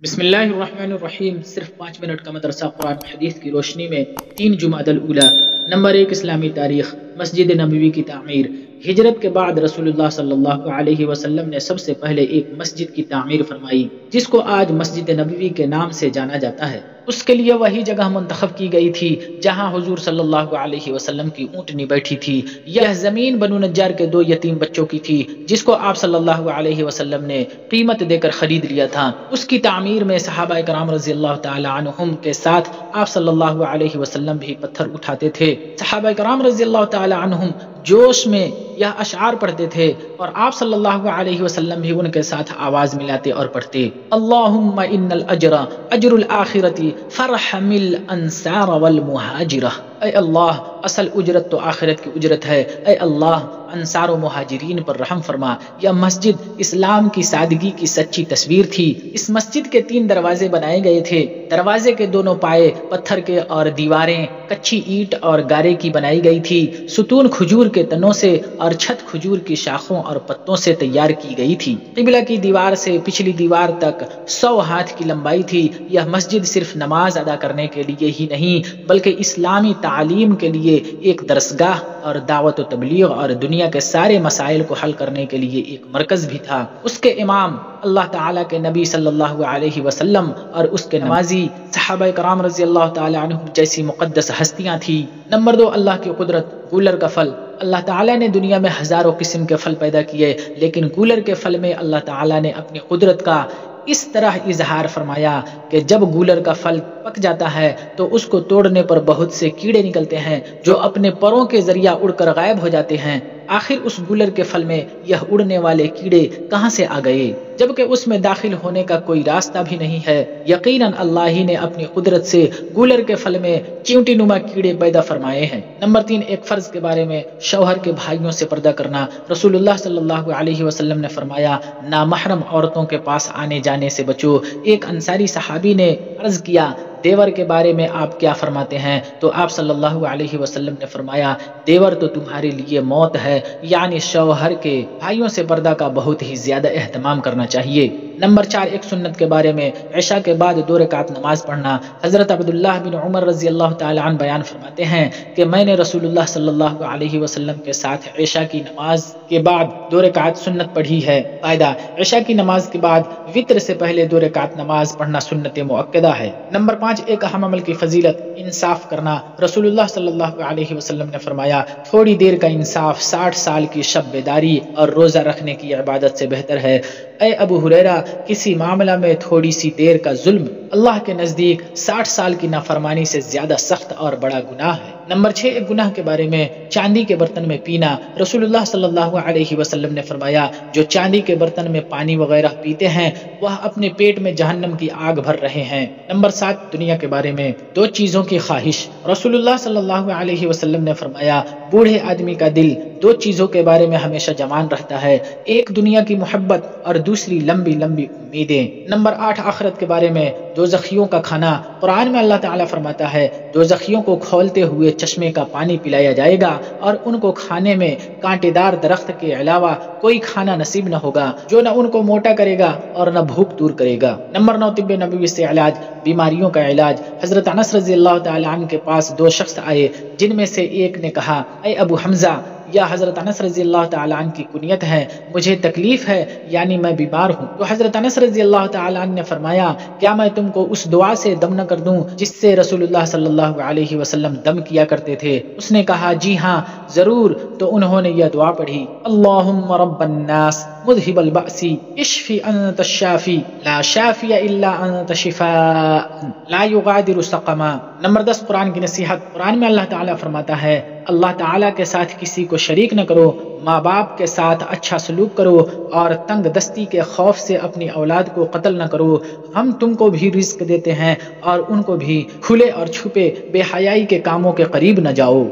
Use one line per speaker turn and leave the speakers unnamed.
بسم اللہ الرحمن الرحیم۔ صرف 5 منٹ کا مدرسہ قرآن حدیث کی روشنی میں 3 جمادی الاولیٰ۔ نمبر 1، اسلامی تاریخ۔ مسجد نبوی کی تعمیر۔ ہجرت کے بعد رسول اللہ صلی اللہ علیہ وسلم نے سب سے پہلے ایک مسجد کی تعمیر فرمائی جس کو آج مسجد نبوی کے نام سے جانا جاتا ہے۔ اس کے لیے وہی جگہ منتخب کی گئی تھی جہاں حضور صلی اللہ علیہ وسلم کی اونٹنی بیٹھی تھی۔ یہ زمین بنو نجار کے 2 یتیم بچوں کی تھی جس کو آپ صلی اللہ علیہ وسلم نے قیمت دے کر خرید لیا تھا۔ اس کی تعمیر میں صحابہ کرام رضی اللہ تعالی عنہم کے ساتھ آپ صلی اللہ علیہ وسلم بھی پتھر اٹھاتے تھے۔ صحابہ کرام رضی اللہ تعالی عنہم جوش میں یہ اشعار پڑھتے تھے اور آپ صلی اللہ علیہ وسلم بھی ان کے ساتھ آواز ملاتے اور پڑھتے، اللہم ان الاجر اجر الآخرۃ فرحم الانصار والمہاجرہ۔ اے اللہ، اصل اجرت تو آخرت کی اجرت ہے، اے اللہ انصار و مہاجرین پر رحم فرما۔ یہ مسجد اسلام کی سادگی کی سچی تصویر تھی۔ اس مسجد کے 3 دروازے بنائے گئے تھے۔ دروازے کے دونوں پائے پتھر کے اور دیواریں کچی اینٹ اور گارے کی بنائی گئی تھی۔ ستون کھجور کے تنوں سے اور چھت کھجور کی شاخوں اور پتوں سے تیار کی گئی تھی۔ قبلہ کی دیوار سے پچھلی دیوار تک 100 ہاتھ کی لمبائی تھی۔ یہ مسجد صرف نماز ادا کرنے کے لیے ہی نہیں بلکہ اسلامی تعلیم کے لیے ایک درسگاہ اور دعوت و تبلیغ اور دنیا کے سارے مسائل کو حل کرنے کے لیے ایک مرکز بھی تھا۔ اس کے امام اللہ تعالیٰ کے نبی صلی اللہ علیہ وسلم اور اس کے نمازی صحابہ کرام رضی اللہ تعالی عنہم جیسی مقدس ہستیاں تھیں۔ نمبر 2، اللہ کی قدرت۔ گولر کا پھل۔ اللہ تعالیٰ نے دنیا میں ہزاروں قسم کے پھل پیدا کیے لیکن گولر کے پھل میں اللہ تعالیٰ نے اپنی قدرت کا اس طرح اظہار فرمایا کہ جب گولر کا پھل پک جاتا ہے تو اس کو توڑنے پر بہت سے کیڑے نکلتے ہیں جو اپنے پروں کے ذریعہ اڑ کر غائب ہو جاتے ہیں۔ آخر اس گولر کے پھل میں یہ اڑنے والے کیڑے کہاں سے آ گئے جبکہ اس میں داخل ہونے کا کوئی راستہ بھی نہیں ہے؟ یقیناً اللہ ہی نے اپنی قدرت سے گولر کے پھل میں چیونٹی نما کیڑے پیدا فرمائے ہیں۔ نمبر 3، ایک فرض کے بارے میں۔ شوہر کے بھائیوں سے پردہ کرنا۔ رسول اللہ صلی اللہ علیہ وسلم نے فرمایا، نامحرم عورتوں کے پاس آنے جانے سے بچو۔ ایک انصاری صحابی نے عرض کیا، دیور کے بارے میں آپ کیا فرماتے ہیں؟ تو آپ صلی اللہ علیہ وسلم نے فرمایا، دیور تو تمہارے لیے موت ہے، یعنی شوہر کے بھائیوں سے پردہ کا بہت ہی زیادہ اہتمام کرنا چاہیے۔ نمبر 4، ایک سنت کے بارے میں۔ عشاء کے بعد 2 رکعت نماز پڑھنا۔ حضرت عبداللہ بن عمر رضی اللہ تعالی عنہ بیان فرماتے ہیں کہ میں نے رسول اللہ صلی اللہ علیہ وسلم کے ساتھ عشاء کی نماز کے بعد 2 رکعت سنت پڑھی ہے۔ فائدہ: عشاء کی نماز کے بعد وتر سے پہلے 2 رکعت نماز پڑھنا سنت مؤکدہ ہے۔ نمبر 5، ایک اہم عمل کی فضیلت۔ انصاف کرنا۔ رسول اللہ صلی اللہ علیہ وسلم نے فرمایا، تھوڑی دیر کا انصاف 60 سال کی شب بیداری اور روزہ رکھنے کی عبادت سے بہتر ہے۔ اے ابو ہریرہ، کسی معاملہ میں تھوڑی سی دیر کا ظلم اللہ کے نزدیک 60 سال کی نافرمانی سے زیادہ سخت اور بڑا گناہ ہے۔ نمبر 6، ایک گناہ کے بارے میں۔ چاندی کے برتن میں پینا۔ رسول اللہ صلی اللہ علیہ وسلم نے فرمایا، جو چاندی کے برتن میں پانی وغیرہ پیتے ہیں وہ اپنے پیٹ میں جہنم کی آگ بھر رہے ہیں۔ نمبر 7، دنیا کے بارے میں۔ 2 چیزوں کی خواہش۔ رسول اللہ صلی اللہ علیہ وسلم نے فرمایا، بوڑھے آدمی کا دل 2 چیزوں کے بارے میں ہمیشہ جوان رہتا ہے، ایک دنیا کی محبت اور دوسری لمبی لمبی امیدیں۔ نمبر 8، آخرت کے بارے میں۔ دوزخیوں کا کھانا۔ قرآن میں اللہ تعالیٰ فرماتا ہے، دوزخیوں کو کھولتے ہوئے چشمے کا پانی پلایا جائے گا اور ان کو کھانے میں کانٹے دار درخت کے علاوہ کوئی کھانا نصیب نہ ہوگا جو نہ ان کو موٹا کرے گا اور نہ بھوک دور کرے گا۔ نمبر 9، طب نبوی سے علاج۔ بیماریوں کا علاج۔ حضرت انس رضی اللہ تعالی عنہ کے پاس 2 شخص آئے جن میں سے ایک نے کہا، اے ابو حمزہ، یا حضرت انس رضی اللہ تعالی عنہ کی کنیت ہے، مجھے تکلیف ہے یعنی میں بیمار ہوں۔ تو حضرت انس رضی اللہ تعالی عنہ نے فرمایا، کیا میں تم کو اس دعا سے دم نہ کر دوں جس سے رسول اللہ صلی اللہ علیہ وسلم دم کیا کرتے تھے؟ اس نے کہا، جی ہاں ضرور۔ تو انہوں نے یہ دعا پڑھی، اللہم رب الناس مذہب البأس اشفی انت الشافی لا شافی الا انت شفاء لا یغادر سقما۔ نمبر 10، قرآن کی نصیحت۔ قرآن میں اللہ تعالیٰ فرماتا ہے، اللہ تعالیٰ کے ساتھ کسی کو شریک نہ کرو، ماں باپ کے ساتھ اچھا سلوک کرو اور تنگ دستی کے خوف سے اپنی اولاد کو قتل نہ کرو۔ ہم تم کو بھی رزق دیتے ہیں اور ان کو بھی۔ کھلے اور چھپے بے حیائی کے کاموں کے قریب نہ جاؤ۔